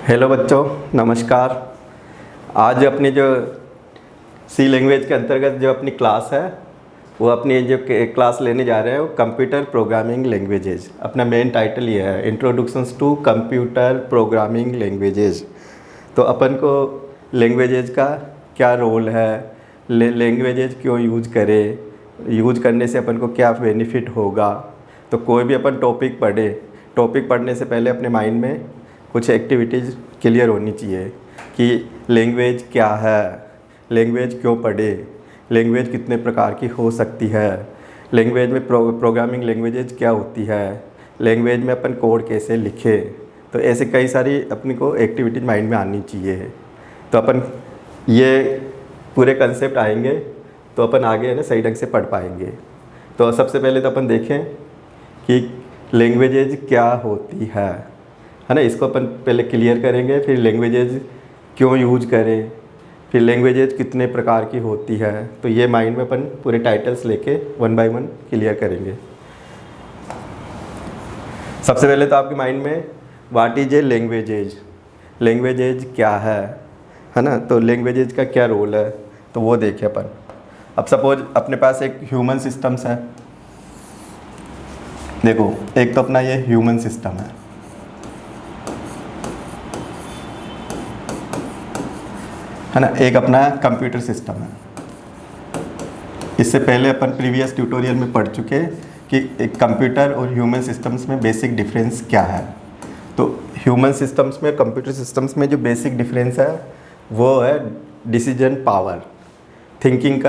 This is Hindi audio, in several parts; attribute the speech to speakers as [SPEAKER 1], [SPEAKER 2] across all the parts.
[SPEAKER 1] हेलो बच्चों, नमस्कार। आज अपनी जो सी लैंग्वेज के अंतर्गत जो अपनी क्लास है वो अपनी जो क्लास लेने जा रहे हैं वो कंप्यूटर प्रोग्रामिंग लैंग्वेजेज। अपना मेन टाइटल ये है, introductions to computer programming languages. तो अपन को लैंग्वेजेज का क्या रोल है, लैंग्वेजेज क्यों यूज करें, यूज करने से अपन को क्या बेनिफिट होगा। तो कोई भी अपन टॉपिक पढ़ने से पहले अपने माइंड में कुछ एक्टिविटीज़ क्लियर होनी चाहिए कि लैंग्वेज क्या है, लैंग्वेज क्यों पढ़े, लैंग्वेज कितने प्रकार की हो सकती है, लैंग्वेज में प्रोग्रामिंग लैंग्वेजेज क्या होती है, लैंग्वेज में अपन कोड कैसे लिखें। तो ऐसे कई सारी अपनी को एक्टिविटीज माइंड में आनी चाहिए। तो अपन ये पूरे कंसेप्ट आएंगे तो अपन आगे है ना सही ढंग से पढ़ पाएंगे। तो सबसे पहले तो अपन देखें कि लैंग्वेजेज क्या होती है ना। इसको अपन पहले क्लियर करेंगे, फिर लैंग्वेजेज क्यों यूज करें, फिर लैंग्वेजेज कितने प्रकार की होती है। तो ये माइंड में अपन पूरे टाइटल्स लेके वन बाय वन क्लियर करेंगे। सबसे पहले तो आपके माइंड में what is a languages, languages क्या है ना। तो लैंग्वेजेज का क्या रोल है तो वो देखें अपन। अब सपोज अपने पास एक ह्यूमन सिस्टम्स है। देखो, एक तो अपना ये ह्यूमन सिस्टम है ना, एक अपना कंप्यूटर सिस्टम है। इससे पहले अपन प्रीवियस ट्यूटोरियल में पढ़ चुके कि एक कंप्यूटर और ह्यूमन सिस्टम्स में बेसिक डिफरेंस क्या है। तो ह्यूमन सिस्टम्स में कंप्यूटर सिस्टम्स में जो बेसिक डिफरेंस है वो है डिसीजन पावर, थिंकिंग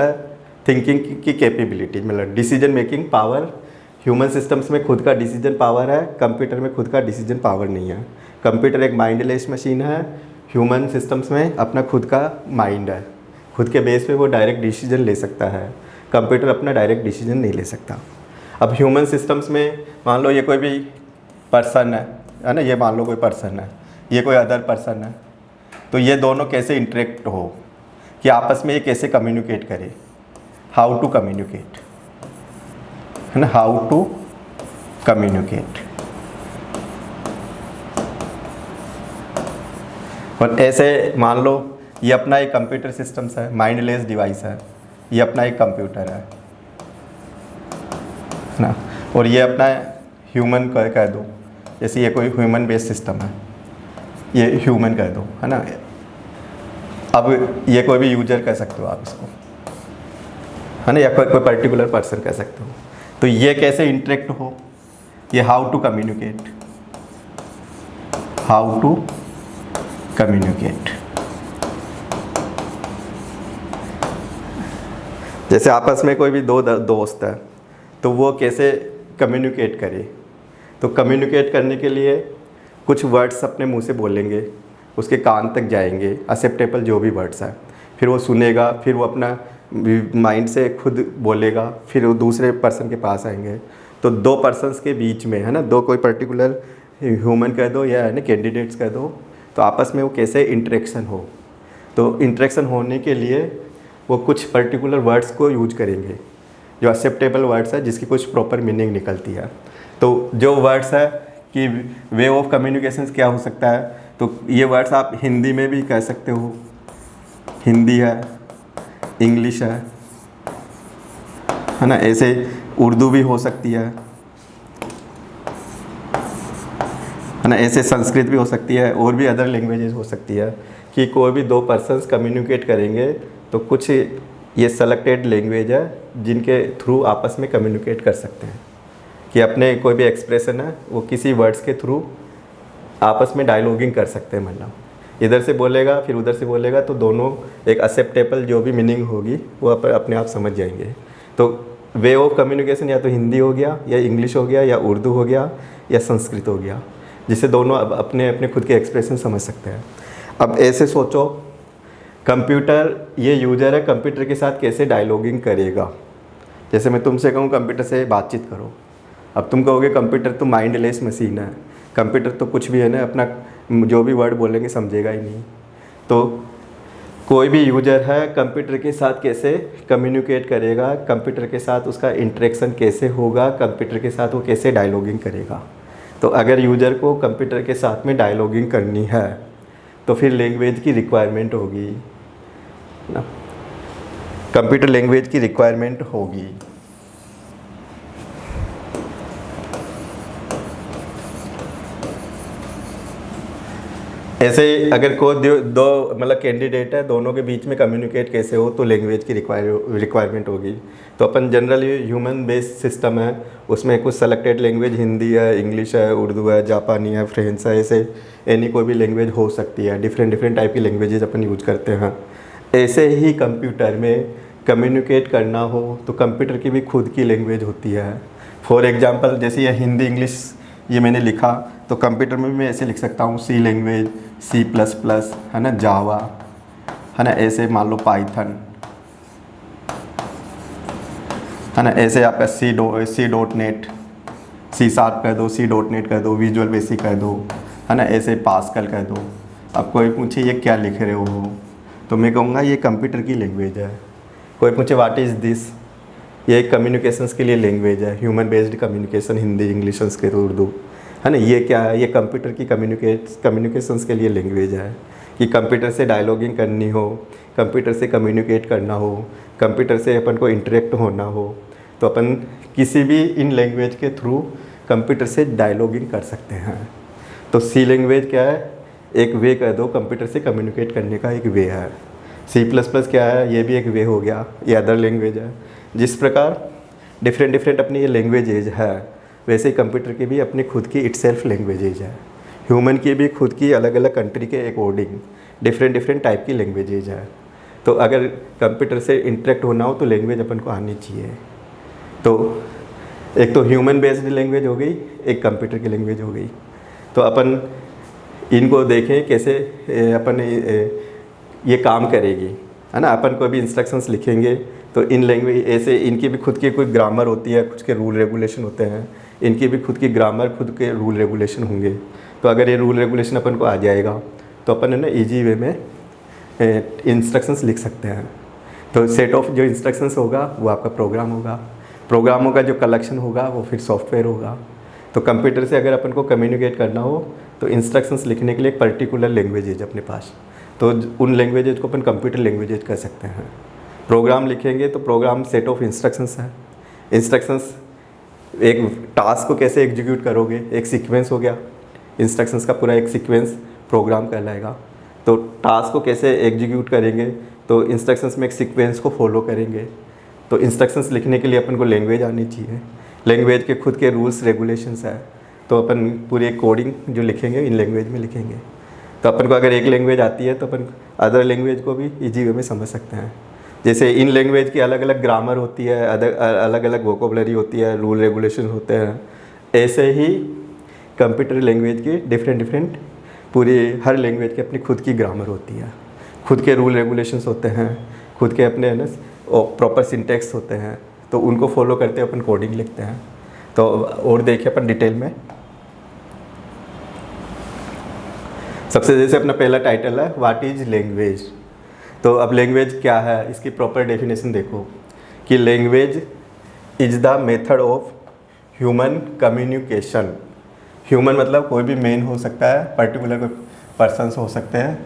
[SPEAKER 1] की कैपेबिलिटी, मतलब decision making power. Human systems में खुद का डिसीजन पावर है, कंप्यूटर में खुद का डिसीजन पावर नहीं है। कंप्यूटर एक माइंडलेस मशीन है, ह्यूमन सिस्टम्स में अपना खुद का माइंड है, खुद के बेस पे वो डायरेक्ट डिसीजन ले सकता है। कंप्यूटर अपना डायरेक्ट डिसीजन नहीं ले सकता। अब ह्यूमन सिस्टम्स में मान लो ये कोई भी पर्सन है ना, ये मान लो कोई पर्सन है, ये कोई अदर पर्सन है। तो ये दोनों कैसे इंटरेक्ट हो, कि आपस में ये कैसे कम्युनिकेट करे, हाउ टू कम्युनिकेट है ना, हाउ टू कम्युनिकेट। और ऐसे मान लो ये अपना एक कंप्यूटर सिस्टम्स है, माइंडलेस डिवाइस है, ये अपना एक कंप्यूटर है ना। और ये अपना ह्यूमन कह दो, जैसे ये कोई ह्यूमन बेस्ड सिस्टम है, ये ह्यूमन कह दो है ना। अब ये कोई भी यूजर कह सकते हो आप इसको है ना, या कोई पर्टिकुलर पर्सन कह सकते हो। तो ये कैसे इंटरेक्ट हो, ये how to communicate, how to communicate. जैसे आपस में कोई भी दो दोस्त है तो वो कैसे कम्युनिकेट करे। तो कम्युनिकेट करने के लिए कुछ वर्ड्स अपने मुंह से बोलेंगे, उसके कान तक जाएंगे, एक्सेप्टेबल जो भी वर्ड्स है, फिर वो सुनेगा, फिर वो अपना माइंड से खुद बोलेगा, फिर वो दूसरे पर्सन के पास आएंगे। तो दो पर्सन्स के बीच में है ना, दो कोई पर्टिकुलर ह्यूमन कह दो या है ना कैंडिडेट्स कह दो, तो आपस में वो कैसे इंटरेक्शन हो। तो इंटरेक्शन होने के लिए वो कुछ पर्टिकुलर वर्ड्स को यूज करेंगे, जो एक्सेप्टेबल वर्ड्स है, जिसकी कुछ प्रॉपर मीनिंग निकलती है। तो जो वर्ड्स है कि वे ऑफ कम्युनिकेशन क्या हो सकता है, तो ये वर्ड्स आप हिंदी में भी कह सकते हो, हिंदी है, इंग्लिश है ना, ऐसे उर्दू भी हो सकती है ना, ऐसे संस्कृत भी हो सकती है, और भी अदर लैंग्वेजेस हो सकती है। कि कोई भी दो पर्सन्स कम्युनिकेट करेंगे तो कुछ ये सेलेक्टेड लैंग्वेज है जिनके थ्रू आपस में कम्युनिकेट कर सकते हैं, कि अपने कोई भी एक्सप्रेशन है वो किसी वर्ड्स के थ्रू आपस में डायलॉगिंग कर सकते हैं। मतलब इधर से बोलेगा फिर उधर से बोलेगा, तो दोनों एक एक्सेप्टेबल जो भी मीनिंग होगी वो अपने आप समझ जाएंगे। तो वे ऑफ कम्युनिकेशन या तो हिंदी हो गया, या इंग्लिश हो गया, या उर्दू हो गया, या संस्कृत हो गया, जिससे दोनों अब अपने अपने खुद के एक्सप्रेशन समझ सकते हैं। अब ऐसे सोचो, कंप्यूटर ये यूजर है, कंप्यूटर के साथ कैसे डायलॉगिंग करेगा। जैसे मैं तुमसे कहूँ कंप्यूटर से बातचीत करो, अब तुम कहोगे कंप्यूटर तो माइंडलेस मशीन है, कंप्यूटर तो कुछ भी है ना, अपना जो भी वर्ड बोलेंगे समझेगा ही नहीं। तो कोई भी यूजर है कंप्यूटर के साथ कैसे कम्युनिकेट करेगा, कंप्यूटर के साथ उसका इंटरेक्शन कैसे होगा, कंप्यूटर के साथ वो कैसे डायलॉगिंग करेगा। तो अगर यूजर को कंप्यूटर के साथ में डायलॉगिंग करनी है तो फिर लैंग्वेज की रिक्वायरमेंट होगी ना, कंप्यूटर लैंग्वेज की रिक्वायरमेंट होगी। ऐसे अगर कोई दो मतलब कैंडिडेट है, दोनों के बीच में कम्युनिकेट कैसे हो, तो लैंग्वेज की रिक्वायरमेंट होगी। तो अपन जनरली ह्यूमन बेस्ड सिस्टम है, उसमें कुछ सेलेक्टेड लैंग्वेज हिंदी है, इंग्लिश है, उर्दू है, जापानी है, फ्रेंच है, ऐसे एनी कोई भी लैंग्वेज हो सकती है। डिफरेंट टाइप की लैंग्वेजेज अपन यूज करते हैं। ऐसे ही कंप्यूटर में कम्युनिकेट करना हो तो कंप्यूटर की भी खुद की लैंग्वेज होती है। फॉर एग्जांपल जैसे ये हिंदी इंग्लिश ये मैंने लिखा, तो कंप्यूटर में भी मैं ऐसे लिख सकता हूँ सी लैंग्वेज, C++, है ना, जावा, है ना, ऐसे मान लो पाइथन, है ना, ऐसे आपका C.NET, C# कर दो, C.NET कर दो, विजुअल बेसिक कर दो, है ना, ऐसे पास्कल कर दो। अब कोई पूछे ये क्या लिख रहे हो, तो मैं कहूँगा ये कंप्यूटर की लैंग्वेज है। कोई पूछे व्हाट इज़ दिस, ये कम्युनिकेशंस के लिए लैंग्वेज है, human based communication, Hindi English Sanskrit Urdu, है ना, ये क्या है, ये कंप्यूटर की कम्युनिकेशंस के लिए लैंग्वेज है। कि कंप्यूटर से डायलॉगिंग करनी हो, कंप्यूटर से कम्युनिकेट करना हो, कंप्यूटर से अपन को इंटरेक्ट होना हो, तो अपन किसी भी इन लैंग्वेज के थ्रू कंप्यूटर से डायलॉगिंग कर सकते हैं। तो सी लैंग्वेज क्या है, एक वे कह दो कंप्यूटर से कम्युनिकेट करने का एक वे है। C++ क्या है, ये भी एक वे हो गया, ये अदर लैंग्वेज है। जिस प्रकार डिफरेंट अपनी ये लैंग्वेजेज है, वैसे ही कंप्यूटर की भी अपनी खुद की इटसेल्फ लैंग्वेजेज है। ह्यूमन की भी खुद की अलग अलग कंट्री के अकॉर्डिंग डिफरेंट टाइप की लैंग्वेजेज है। तो अगर कंप्यूटर से इंटरेक्ट होना हो तो लैंग्वेज अपन को आनी चाहिए। तो एक तो ह्यूमन बेस्ड लैंग्वेज हो गई, एक कंप्यूटर की लैंग्वेज हो गई। तो अपन इनको देखें कैसे अपन ये काम करेगी, है ना। अपन को भी इंस्ट्रक्शंस लिखेंगे तो इन लैंग्वेज ऐसे इनकी भी खुद की कोई ग्रामर होती है, कुछ के रूल रेगुलेशन होते हैं, इनकी भी खुद की ग्रामर, खुद के रूल रेगुलेशन होंगे। तो अगर ये रूल रेगुलेशन अपन को आ जाएगा तो अपन है ना ईजी वे में इंस्ट्रक्शंस लिख सकते हैं। तो सेट ऑफ जो इंस्ट्रक्शंस होगा वो आपका प्रोग्राम होगा, प्रोग्रामों का जो कलेक्शन होगा वो फिर सॉफ्टवेयर होगा। तो कंप्यूटर से अगर अपन को कम्युनिकेट करना हो तो इंस्ट्रक्शंस लिखने के लिए एक पर्टिकुलर लैंग्वेजेज अपने पास, तो उन लैंग्वेजेज को अपन कंप्यूटर लैंग्वेजेज कह सकते हैं। प्रोग्राम लिखेंगे तो प्रोग्राम सेट ऑफ इंस्ट्रक्शंस है। इंस्ट्रक्शंस एक टास्क को कैसे एग्जीक्यूट करोगे, एक सीक्वेंस हो गया, इंस्ट्रक्शंस का पूरा एक सीक्वेंस प्रोग्राम कहलाएगा। तो टास्क को कैसे एग्जीक्यूट करेंगे, तो इंस्ट्रक्शंस में एक सीक्वेंस को फॉलो करेंगे। तो इंस्ट्रक्शंस लिखने के लिए अपन को लैंग्वेज आनी चाहिए, लैंग्वेज के खुद के रूल्स रेगुलेशंस है। तो अपन पूरी एक कोडिंग जो लिखेंगे इन लैंग्वेज में लिखेंगे। तो अपन को अगर एक लैंग्वेज आती है तो अपन अदर लैंग्वेज को भी ईजी वे में समझ सकते हैं। जैसे इन लैंग्वेज की अलग अलग ग्रामर होती है, अलग अलग वोकेबलरी होती है, रूल रेगुलेशन होते हैं, ऐसे ही कंप्यूटर लैंग्वेज की डिफरेंट पूरी हर लैंग्वेज की अपनी खुद की ग्रामर होती है, खुद के रूल रेगुलेशंस होते हैं, खुद के अपने है ना प्रॉपर सिंटेक्स होते हैं। तो उनको फॉलो करते अपन कोडिंग लिखते हैं। तो और देखिए अपन डिटेल में, सबसे जैसे अपना पहला टाइटल है व्हाट इज़ लैंग्वेज। तो अब लैंग्वेज क्या है, इसकी प्रॉपर डेफिनेशन देखो कि language is the method of human communication. Human मतलब कोई भी मैन हो सकता है, पर्टिकुलर कोई पर्सन्स हो सकते हैं।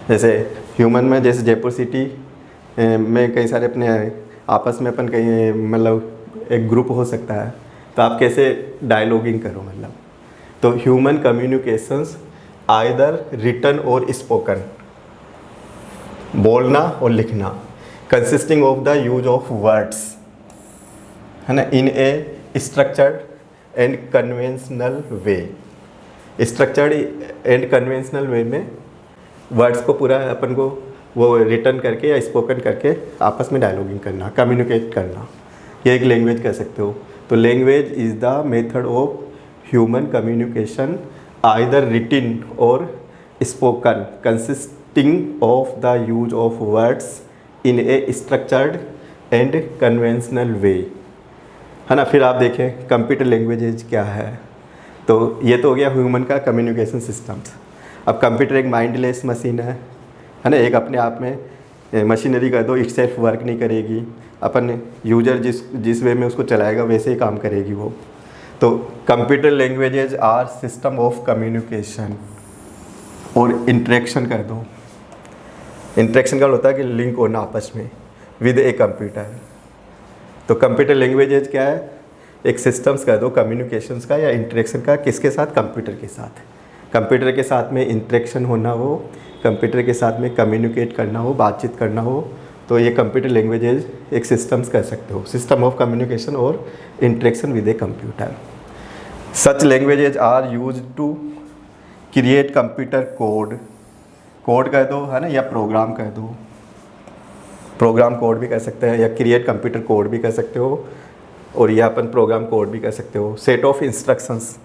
[SPEAKER 1] जैसे ह्यूमन में जैसे जयपुर सिटी में कई सारे अपने आपस में अपन कहीं मतलब एक ग्रुप हो सकता है। तो आप कैसे डायलॉगिंग करो, मतलब तो human communications either written or spoken, बोलना और लिखना, consisting of the use of words, है ना, in a structured and conventional way. Structured and conventional way में वर्ड्स को पूरा अपन को वो रिटर्न करके या स्पोकन करके आपस में डायलॉगिंग करना, कम्युनिकेट करना, ये एक लैंग्वेज कह सकते हो। तो language is the method of human communication either written or spoken consisting of the use of words in a structured and conventional way, है ना। फिर आप देखें कंप्यूटर लैंग्वेजेज क्या है। तो ये तो हो गया ह्यूमन का कम्युनिकेशन सिस्टम्स। अब कंप्यूटर एक माइंडलेस मशीन है ना, एक अपने आप में मशीनरी कर दो, इट सेल्फ वर्क नहीं करेगी, अपन यूजर जिस वे में उसको चलाएगा वैसे ही काम करेगी वो। तो computer languages are system of communication, और इंटरेक्शन कर दो। इंटरेक्शन का होता है कि लिंक होना आपस में विद ए कंप्यूटर। तो कंप्यूटर लैंग्वेजेज क्या है, एक सिस्टम्स कर दो कम्युनिकेशंस का या इंटरेक्शन का, किसके साथ, कंप्यूटर के साथ। कंप्यूटर के साथ में इंटरेक्शन होना हो, कंप्यूटर के साथ में कम्युनिकेट करना हो, बातचीत करना हो, तो ये कंप्यूटर लैंग्वेजेज एक सिस्टम्स कर सकते हो, सिस्टम ऑफ कम्युनिकेशन और interaction with a computer. Such languages are use to create computer code. Code कह दो है ना, या प्रोग्राम कह दो, प्रोग्राम कोड भी कह सकते हैं या क्रिएट कंप्यूटर कोड भी कह सकते हो, और यह अपन प्रोग्राम कोड भी कह सकते हो। सेट ऑफ इंस्ट्रक्शंस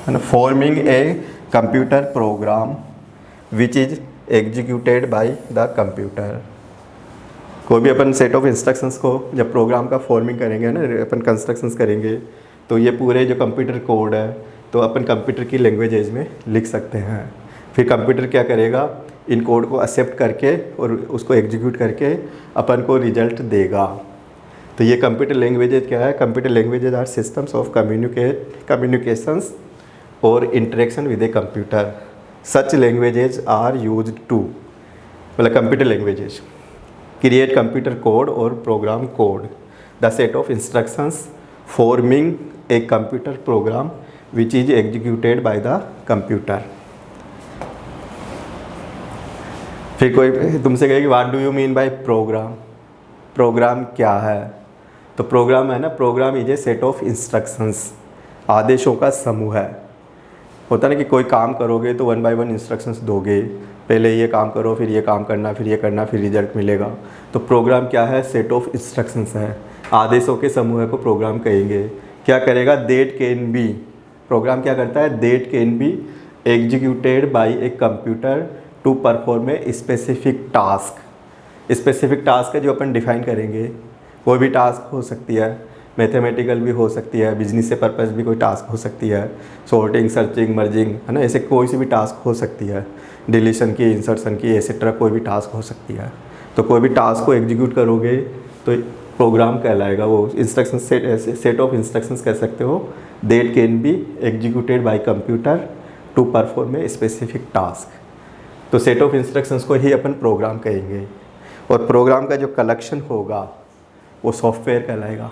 [SPEAKER 1] है ना, forming a computer program which is executed by the computer. कोई भी अपन सेट ऑफ इंस्ट्रक्शंस को जब प्रोग्राम का फॉर्मिंग करेंगे ना, अपन कंस्ट्रक्शंस करेंगे, तो ये पूरे जो कंप्यूटर कोड है तो अपन कंप्यूटर की लैंग्वेजेज में लिख सकते हैं। फिर कंप्यूटर क्या करेगा, इन कोड को एक्सेप्ट करके और उसको एग्जीक्यूट करके अपन को रिजल्ट देगा। तो ये कंप्यूटर लैंग्वेजेज क्या है, computer languages are systems of communications और interaction with a computer. Such languages are used to, मतलब computer languages create computer code और program code, the set of instructions forming a computer program which is executed by the computer. फिर कोई तुमसे कहेगी what do you mean by program, program क्या है? तो प्रोग्राम है ना, program is a set of instructions, आदेशों का समूह है। होता ना कि कोई काम करोगे तो 1 बाय 1 इंस्ट्रक्शंस दोगे, पहले ये काम करो, फिर ये काम करना, फिर ये करना, फिर रिजल्ट मिलेगा। तो प्रोग्राम क्या है, सेट ऑफ इंस्ट्रक्शंस है, आदेशों के समूह को प्रोग्राम कहेंगे। क्या करेगा, दैट कैन बी, प्रोग्राम क्या करता है, that can be executed by a computer to perform a specific task. Specific task है जो अपन डिफाइन करेंगे, कोई भी टास्क हो सकती है, मैथमेटिकल भी हो सकती है, बिजनेस से पर्पस भी कोई टास्क हो सकती है, सॉर्टिंग, सर्चिंग, मर्जिंग है ना, ऐसे कोई सी भी टास्क हो सकती है, डिलीशन की, इंसर्शन की, एसेट्रा कोई भी टास्क हो सकती है। तो कोई भी टास्क को एग्जीक्यूट करोगे तो प्रोग्राम कहलाएगा, वो इंस्ट्रक्शन सेट ऑफ इंस्ट्रक्शंस कह सकते हो, that can be executed by computer to perform a specific task. तो सेट ऑफ इंस्ट्रक्शंस को ही अपन प्रोग्राम कहेंगे, और प्रोग्राम का जो कलेक्शन होगा वो सॉफ्टवेयर कहलाएगा।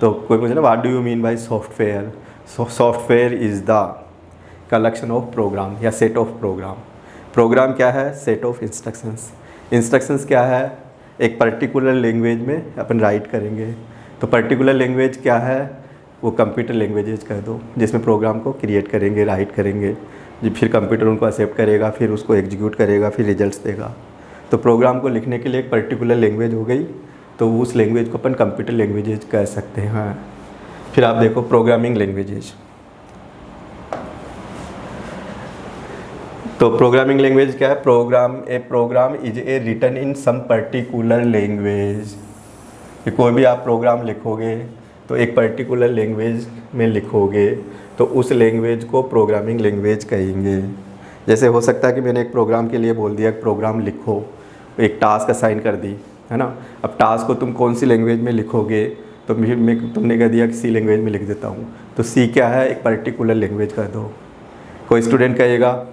[SPEAKER 1] तो कोई पूछे ना what do you mean by software, software is the collection of program या सेट ऑफ प्रोग्राम। प्रोग्राम क्या है, सेट ऑफ इंस्ट्रक्शंस। इंस्ट्रक्शंस क्या है, एक पर्टिकुलर लैंग्वेज में अपन राइट करेंगे। तो पर्टिकुलर लैंग्वेज क्या है, वो कंप्यूटर लैंग्वेजेज कह दो, जिसमें प्रोग्राम को क्रिएट करेंगे, राइट करेंगे, फिर कंप्यूटर उनको एक्सेप्ट करेगा, फिर उसको एग्जीक्यूट करेगा, फिर रिजल्ट्स देगा। तो प्रोग्राम को लिखने के लिए एक पर्टिकुलर लैंग्वेज हो गई, तो उस लैंग्वेज को अपन कंप्यूटर लैंग्वेजेज कह सकते हैं। फिर आप देखो प्रोग्रामिंग लैंग्वेजेज। तो प्रोग्रामिंग लैंग्वेज क्या है, program is a written in some particular language. कोई भी आप प्रोग्राम लिखोगे तो एक पर्टिकुलर लैंग्वेज में लिखोगे, तो उस लैंग्वेज को प्रोग्रामिंग लैंग्वेज कहेंगे। जैसे हो सकता है कि मैंने एक प्रोग्राम के लिए बोल दिया प्रोग्राम लिखो, एक टास्क असाइन कर दी है ना, अब टास्क को तुम कौन सी लैंग्वेज में लिखोगे, तो तुमने कह दिया कि सी लैंग्वेज में लिख देता हूँ। तो सी क्या है, एक पर्टिकुलर लैंग्वेज कर दो। कोई स्टूडेंट कहेगा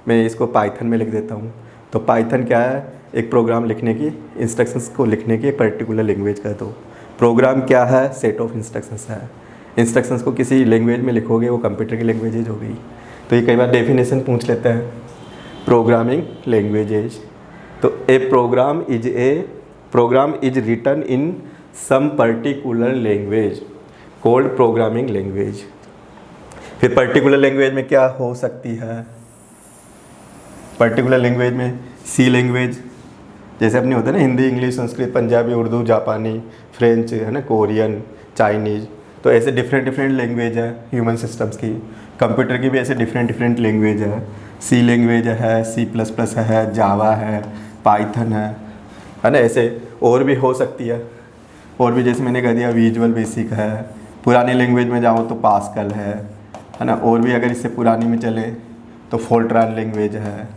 [SPEAKER 1] मैं इसको पाइथन में लिख देता हूँ, तो पाइथन क्या है, एक प्रोग्राम लिखने की, इंस्ट्रक्शंस को लिखने की एक पर्टिकुलर लैंग्वेज कर दो। प्रोग्राम क्या है, सेट ऑफ इंस्ट्रक्शंस है। इंस्ट्रक्शंस को किसी लैंग्वेज में लिखोगे वो कंप्यूटर की लैंग्वेजेज हो गई। तो ये कई बार डेफिनेशन पूछ लेते हैं प्रोग्रामिंग लैंग्वेजेज। तो a program is written in some particular language called programming language. फिर पर्टिकुलर लैंग्वेज में क्या हो सकती है, पर्टिकुलर लैंग्वेज में सी लैंग्वेज, जैसे अपने होता है ना हिंदी, इंग्लिश, संस्कृत, पंजाबी, उर्दू, जापानी, फ्रेंच है ना, कोरियन, चाइनीज़। तो ऐसे डिफरेंट लैंग्वेज है ह्यूमन सिस्टम्स की। कंप्यूटर की भी ऐसे डिफरेंट लैंग्वेज है, सी लैंग्वेज है, C++ है, जावा है, पाइथन है ना, ऐसे और भी हो सकती है। और भी जैसे मैंने कह दिया विजुअल बेसिक है। पुरानी लैंग्वेज में जाओ तो पास्कल है ना, और भी अगर इससे पुरानी में चले तो फोल्ट्रान लैंग्वेज है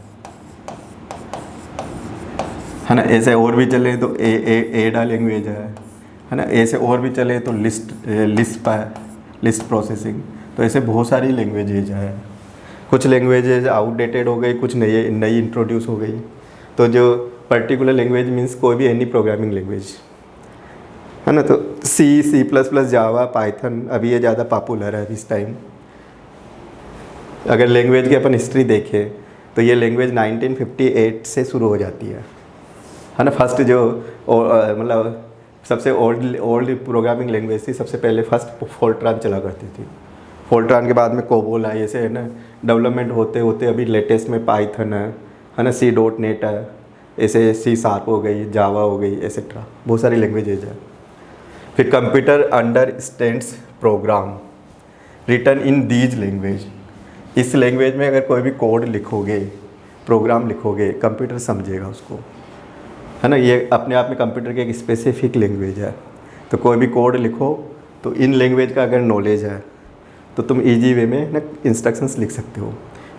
[SPEAKER 1] ना, ऐसे और भी चले तो एडा लैंग्वेज है ना, ऐसे और भी चले तो लिस्प है, लिस्ट प्रोसेसिंग। तो ऐसे बहुत सारी लैंग्वेजेज है। कुछ लैंग्वेजेज आउटडेटेड हो गई, कुछ नई नई इंट्रोड्यूस हो गई। तो जो पर्टिकुलर लैंग्वेज मीन्स कोई भी एनी प्रोग्रामिंग लैंग्वेज, है ना। तो सी प्लस प्लस, जावा, पाइथन, अभी ये ज़्यादा पॉपुलर है इस टाइम। अगर लैंग्वेज की अपन हिस्ट्री देखें तो ये लैंग्वेज 1958 से शुरू हो जाती है ना। फर्स्ट जो मतलब सबसे ओल्ड प्रोग्रामिंग लैंग्वेज थी, सबसे पहले फर्स्ट फोल्ट्रान चला करती थी। फोल्ट्रान के बाद में कोबोल आई, ऐसे है ना डेवलपमेंट होते होते अभी लेटेस्ट में पाइथन है ना, C.NET है, ऐसे C# हो गई, जावा हो गई, एसेट्रा, बहुत सारी लैंग्वेजेज है। फिर computer understands program written in these language. इस लैंग्वेज में अगर कोई भी कोड लिखोगे, प्रोग्राम लिखोगे, कंप्यूटर समझेगा उसको, है ना। ये अपने आप में कंप्यूटर की एक स्पेसिफिक लैंग्वेज है। तो कोई भी कोड लिखो तो इन लैंग्वेज का अगर नॉलेज है तो तुम इजी वे में ना इंस्ट्रक्शंस लिख सकते हो,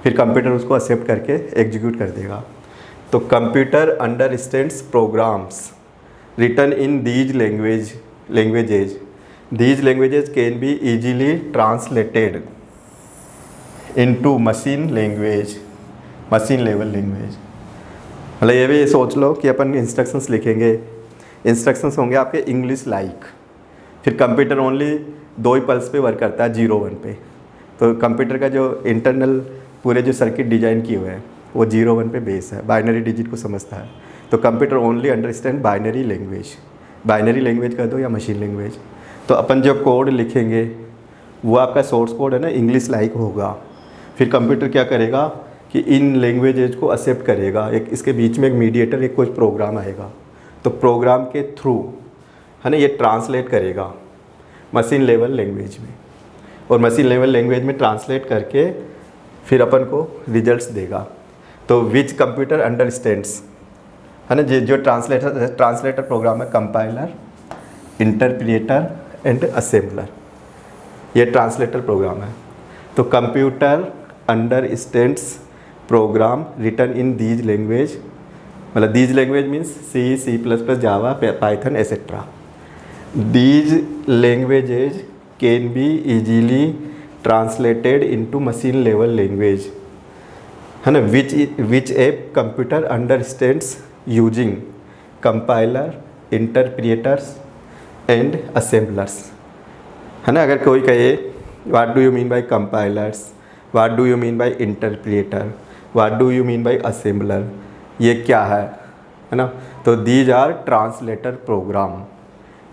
[SPEAKER 1] फिर कंप्यूटर उसको एक्सेप्ट करके एग्जीक्यूट कर देगा। तो computer understands programs written in these languages. These languages can be easily translated into machine language, machine level language. मतलब ये भी सोच लो कि अपन इंस्ट्रक्शंस लिखेंगे, इंस्ट्रक्शंस होंगे आपके इंग्लिश लाइक, फिर कंप्यूटर ओनली 2 ही पल्स पे वर्क करता है, 0-1 पे। तो कंप्यूटर का जो इंटरनल पूरे जो सर्किट डिजाइन किए हुए हैं वो 0-1 पे बेस है, बाइनरी डिजिट को समझता है। तो computer only understand binary language, binary language कर दो या मशीन लैंग्वेज। तो अपन जो कोड लिखेंगे वो आपका सोर्स कोड है ना, इंग्लिश लाइक होगा। फिर कंप्यूटर क्या करेगा कि इन लैंग्वेजेज को एक्सेप्ट करेगा, एक इसके बीच में एक मीडिएटर, एक कुछ प्रोग्राम आएगा, तो प्रोग्राम के थ्रू है ना ये ट्रांसलेट करेगा मशीन लेवल लैंग्वेज में, और मशीन लेवल लैंग्वेज में ट्रांसलेट करके फिर अपन को रिजल्ट्स देगा। तो विच कंप्यूटर अंडरस्टैंड्स, है ना, जो ट्रांसलेटर प्रोग्राम है, कंपाइलर, इंटरप्रिएटर एंड असेंबलर, ये ट्रांसलेटर प्रोग्राम है। तो computer understands program written in these language, मतलब these language means C++, Java, Python, etcetera. These languages can be easily translated into machine level language, है ना, which a computer understands using compiler, interpreters and assemblers, है ना। अगर कोई कहे what do you mean by compilers, what do you mean by interpreter, what do you mean bye assembler, ये क्या है ना। तो दीज आर ट्रांसलेटर प्रोग्राम।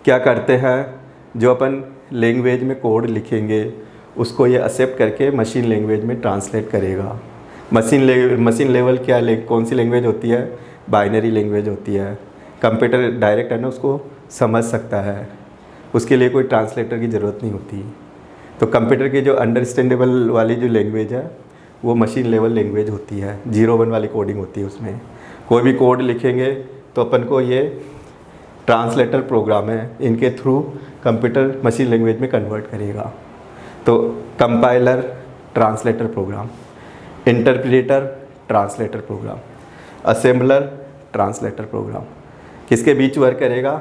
[SPEAKER 1] क्या करते हैं, जो अपन लैंग्वेज में कोड लिखेंगे उसको ये एक्सेप्ट करके मशीन लैंग्वेज में ट्रांसलेट करेगा। मशीन लेवल क्या कौन सी लैंग्वेज होती है, बाइनरी लैंग्वेज होती है। कंप्यूटर डायरेक्ट है ना उसको समझ सकता है, उसके लिए कोई ट्रांसलेटर की ज़रूरत नहीं होती। तो कंप्यूटर की जो अंडरस्टैंडेबल वाली जो लैंग्वेज है वो मशीन लेवल लैंग्वेज होती है, 0-1 वाली कोडिंग होती है उसमें। कोई भी कोड लिखेंगे तो अपन को ये ट्रांसलेटर प्रोग्राम है, इनके थ्रू कंप्यूटर मशीन लैंग्वेज में कन्वर्ट करेगा। तो compiler translator program, interpreter translator program, assembler translator program, किसके बीच वर्क करेगा,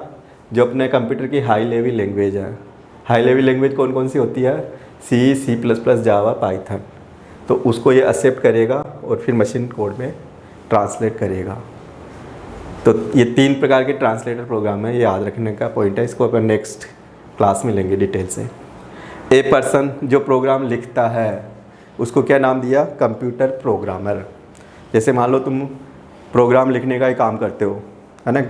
[SPEAKER 1] जो अपने कंप्यूटर की हाई लेवल लैंग्वेज है। हाई लेवल लैंग्वेज कौन कौन सी होती है, C++, जावा, पाइथन। तो उसको ये एक्सेप्ट करेगा और फिर मशीन कोड में ट्रांसलेट करेगा। तो ये 3 प्रकार के ट्रांसलेटर प्रोग्राम है, ये याद रखने का पॉइंट है। इसको अपन नेक्स्ट क्लास में लेंगे डिटेल से। ए पर्सन जो प्रोग्राम लिखता है उसको क्या नाम दिया, कंप्यूटर प्रोग्रामर। जैसे मान लो तुम प्रोग्राम लिखने का ही काम करते हो, है ना,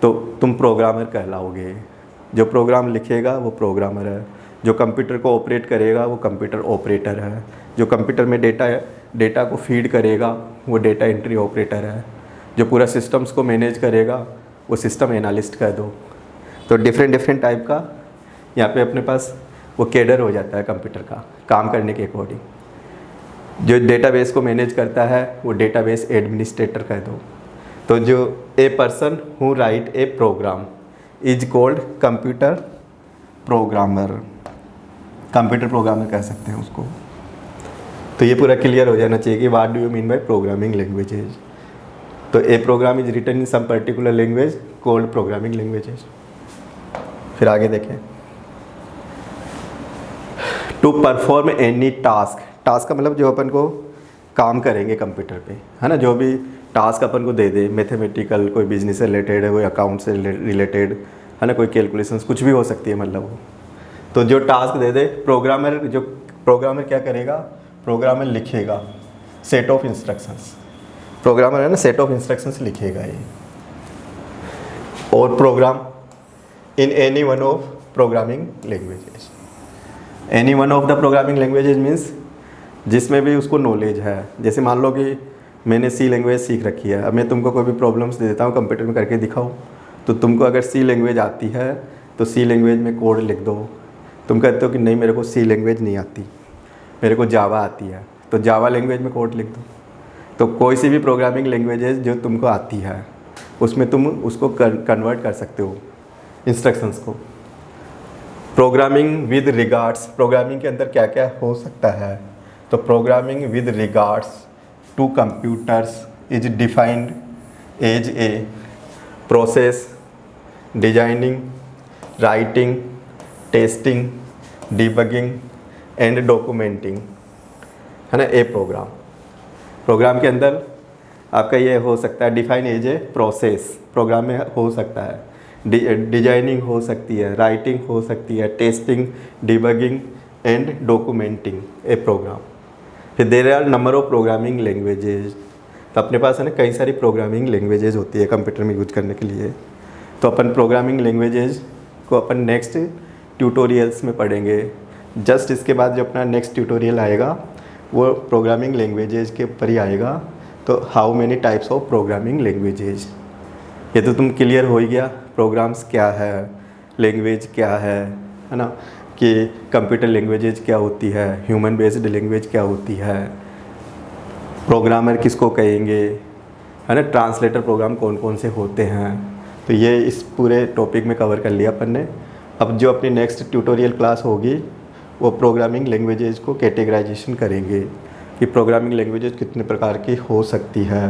[SPEAKER 1] तो तुम प्रोग्रामर कहलाओगे। जो प्रोग्राम लिखेगा वो प्रोग्रामर है, जो कंप्यूटर को ऑपरेट करेगा वो कंप्यूटर ऑपरेटर है, जो कंप्यूटर में डेटा को फीड करेगा वो डेटा एंट्री ऑपरेटर है, जो पूरा सिस्टम्स को मैनेज करेगा वो सिस्टम एनालिस्ट कह दो। तो डिफरेंट टाइप का यहाँ पे अपने पास वो कैडर हो जाता है कंप्यूटर का काम करने के अकॉर्डिंग। जो डेटाबेस को मैनेज करता है वो डेटाबेस एडमिनिस्ट्रेटर कह दो। तो जो a person who write a program is called computer programmer, computer programmer कह सकते हैं उसको। तो ये पूरा क्लियर हो जाना चाहिए कि what do you mean by programming languages. तो a program is written in some particular language called programming languages. फिर आगे देखें, to perform any task. Task का मतलब जो अपन को काम करेंगे कंप्यूटर पे, है ना। जो भी टास्क अपन को दे दे, मैथमेटिकल, कोई बिजनेस से रिलेटेड है, कोई अकाउंट से रिलेटेड, है ना, कोई कैलकुलेशंस कुछ भी हो सकती है मतलब वो। तो जो टास्क दे दे प्रोग्रामर क्या करेगा, प्रोग्रामर लिखेगा सेट ऑफ इंस्ट्रक्शंस। प्रोग्रामर है ना, सेट ऑफ इंस्ट्रक्शंस लिखेगा ये, और program in any one of programming languages. Any one of the programming languages means जिसमें भी उसको नॉलेज है। जैसे मान लो कि मैंने सी लैंग्वेज सीख रखी है, अब मैं तुमको कोई भी प्रॉब्लम्स दे देता हूँ कंप्यूटर में करके दिखाओ, तो तुमको अगर सी लैंग्वेज आती है तो सी लैंग्वेज में कोड लिख दो। तुम कहते हो कि नहीं मेरे को सी लैंग्वेज नहीं आती, मेरे को जावा आती है, तो जावा लैंग्वेज में कोड लिख दो। तो कोई सी भी प्रोग्रामिंग लैंग्वेजेस जो तुमको आती है उसमें तुम उसको कन्वर्ट कर सकते हो इंस्ट्रक्शंस को। प्रोग्रामिंग विद रिगार्ड्स, प्रोग्रामिंग के अंदर क्या क्या हो सकता है, तो programming with regards to computers is defined as a process designing, writing, testing, debugging and documenting, है ना। ए प्रोग्राम के अंदर आपका ये हो सकता है define as a process, program में हो सकता है, डिजाइनिंग हो सकती है, राइटिंग हो सकती है, testing, debugging and documenting a program. फिर there are number of programming languages, तो अपने पास है ना कई सारी प्रोग्रामिंग लैंग्वेजेज होती है कंप्यूटर में यूज करने के लिए। तो अपन प्रोग्रामिंग लैंग्वेजेज को अपन नेक्स्ट ट्यूटोरियल्स में पढ़ेंगे। जस्ट इसके बाद जो अपना नेक्स्ट ट्यूटोरियल आएगा वो प्रोग्रामिंग लैंग्वेजेज के ऊपर ही आएगा। तो how many types of programming languages, ये तो तुम क्लियर हो ही गया, प्रोग्राम्स क्या है, लैंग्वेज क्या है ना, कि कंप्यूटर लैंग्वेजेज क्या होती है, ह्यूमन बेस्ड लैंग्वेज क्या होती है, प्रोग्रामर किसको कहेंगे, है ना, ट्रांसलेटर प्रोग्राम कौन कौन से होते हैं। तो ये इस पूरे टॉपिक में कवर कर लिया अपन ने। अब जो अपनी नेक्स्ट ट्यूटोरियल क्लास होगी वो प्रोग्रामिंग लैंग्वेजेज को कैटेगराइजेशन करेंगे कि प्रोग्रामिंग लैंग्वेजेज कितने प्रकार की हो सकती है।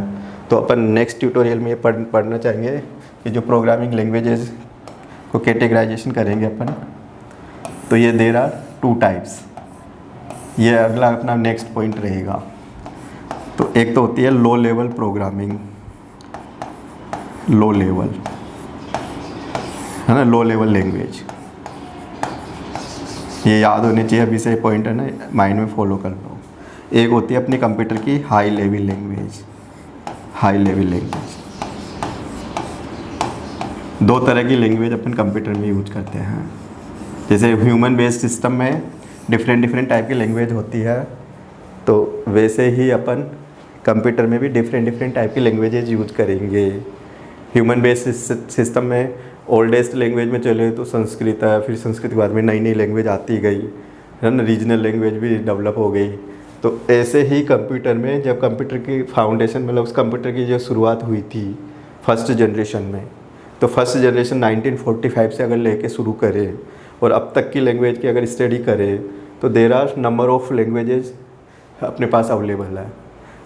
[SPEAKER 1] तो अपन नेक्स्ट ट्यूटोरियल में ये पढ़ना चाहेंगे कि जो प्रोग्रामिंग लैंग्वेजेज को कैटेगराइजेशन करेंगे अपन, तो ये देयर आर 2 टाइप्स। ये अगला अपना नेक्स्ट पॉइंट रहेगा। तो एक तो होती है low level programming, low level, है ना, लो लेवल लैंग्वेज। ये याद होने चाहिए, अभी से पॉइंट है ना, माइंड में फॉलो कर लो। एक होती है अपनी कंप्यूटर की high level language, high level language. 2 तरह की लैंग्वेज अपन कंप्यूटर में यूज करते हैं। जैसे ह्यूमन बेस्ड सिस्टम में डिफरेंट टाइप की लैंग्वेज होती है, तो वैसे ही अपन कंप्यूटर में भी डिफरेंट टाइप की लैंग्वेजेज यूज करेंगे। ह्यूमन बेस्ड सिस्टम में ओल्डेस्ट लैंग्वेज में चले तो संस्कृत है, फिर संस्कृत के बाद में नई लैंग्वेज आती गई, है ना, रीजनल लैंग्वेज भी डेवलप हो गई। तो ऐसे ही कंप्यूटर में जब कंप्यूटर की फाउंडेशन, मतलब उस कंप्यूटर की जो शुरुआत हुई थी फर्स्ट जनरेशन में, तो फर्स्ट जनरेशन 1945 से अगर लेके शुरू करें और अब तक की लैंग्वेज की अगर स्टडी करें, तो there are number of languages अपने पास अवेलेबल है।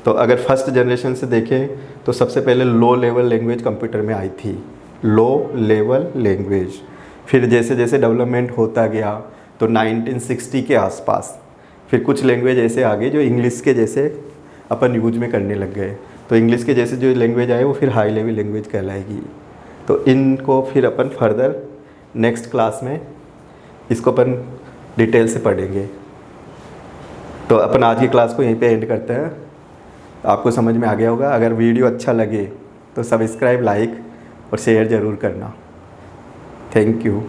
[SPEAKER 1] तो अगर फर्स्ट जनरेशन से देखें तो सबसे पहले लो लेवल लैंग्वेज कंप्यूटर में आई थी, लो लेवल लैंग्वेज। फिर जैसे जैसे डेवलपमेंट होता गया तो 1960 के आसपास फिर कुछ लैंग्वेज ऐसे आ गए जो इंग्लिश के जैसे अपन यूज में करने लग गए। तो इंग्लिश के जैसे जो लैंग्वेज आए वो फिर हाई लेवल लैंग्वेज कहलाएगी। तो इनको फिर अपन फर्दर नेक्स्ट क्लास में इसको अपन डिटेल से पढ़ेंगे। तो अपन आज की क्लास को यहीं पे एंड करते हैं। आपको समझ में आ गया होगा। अगर वीडियो अच्छा लगे तो सब्सक्राइब, लाइक और शेयर ज़रूर करना। Thank you.